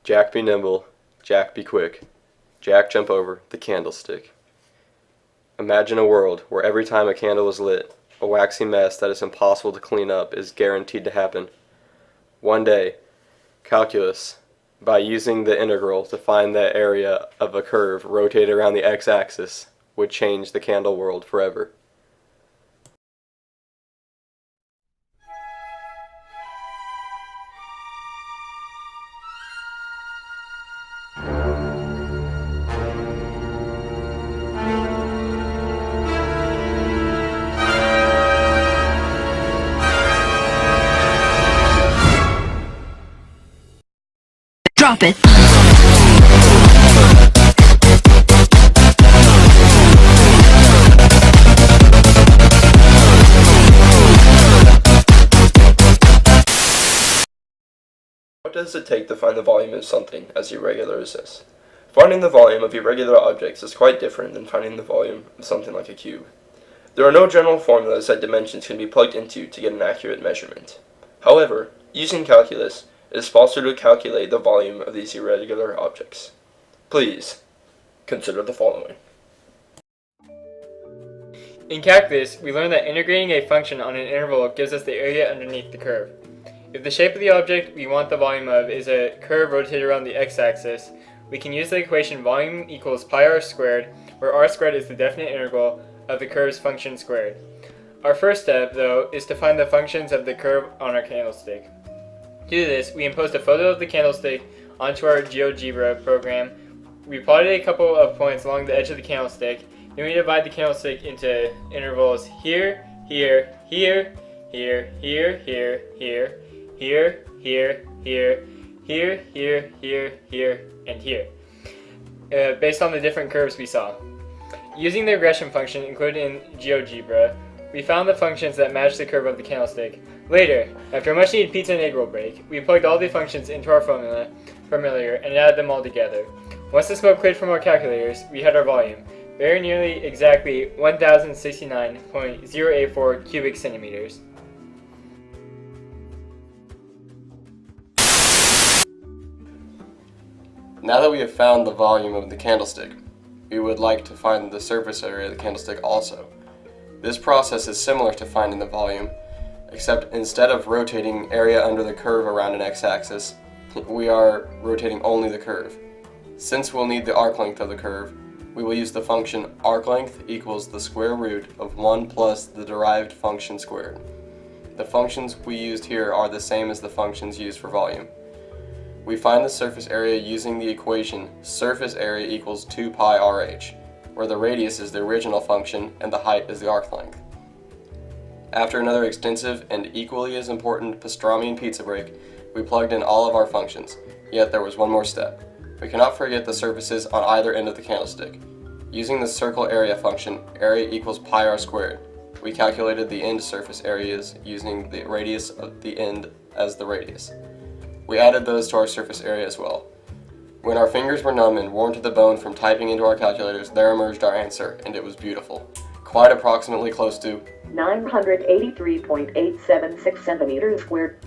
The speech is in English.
Jack be nimble, Jack be quick, Jack jump over the candlestick. Imagine a world where every time a candle is lit, a waxy mess that is impossible to clean up is guaranteed to happen. One day, calculus, by using the integral to find the area of a curve rotated around the x-axis, would change the candle world forever. Drop it. What does it take to find the volume of something as irregular as this? Finding the volume of irregular objects is quite different than finding the volume of something like a cube. There are no general formulas that dimensions can be plugged into to get an accurate measurement. However, using calculus, it is possible to calculate the volume of these irregular objects. Please, consider the following. In calculus, we learned that integrating a function on an interval gives us the area underneath the curve. If the shape of the object we want the volume of is a curve rotated around the x-axis, we can use the equation volume equals pi r squared, where r squared is the definite integral of the curve's function squared. Our first step, though, is to find the functions of the curve on our candlestick. To do this, we imposed a photo of the candlestick onto our GeoGebra program. We plotted a couple of points along the edge of the candlestick. Then we divide the candlestick into intervals here, here, here, here, here, here, here, here, here, here, here, here, here, here, and here, based on the different curves we saw. Using the regression function included in GeoGebra, we found the functions that matched the curve of the candlestick. Later, after a much-needed pizza and egg roll break, we plugged all the functions into our formula from earlier and added them all together. Once the smoke cleared from our calculators, we had our volume, very nearly exactly 1069.084 cubic centimeters. Now that we have found the volume of the candlestick, we would like to find the surface area of the candlestick also. This process is similar to finding the volume, except instead of rotating area under the curve around an x-axis, we are rotating only the curve. Since we'll need the arc length of the curve, we will use the function arc length equals the square root of 1 plus the derived function squared. The functions we used here are the same as the functions used for volume. We find the surface area using the equation surface area equals 2 pi rh, where the radius is the original function and the height is the arc length. After another extensive and equally as important pastrami and pizza break, we plugged in all of our functions, yet there was one more step. We cannot forget the surfaces on either end of the candlestick. Using the circle area function, area equals pi r squared, we calculated the end surface areas using the radius of the end as the radius. We added those to our surface area as well. When our fingers were numb and worn to the bone from typing into our calculators, there emerged our answer, and it was beautiful. Quite approximately close to 983.876 centimeters squared.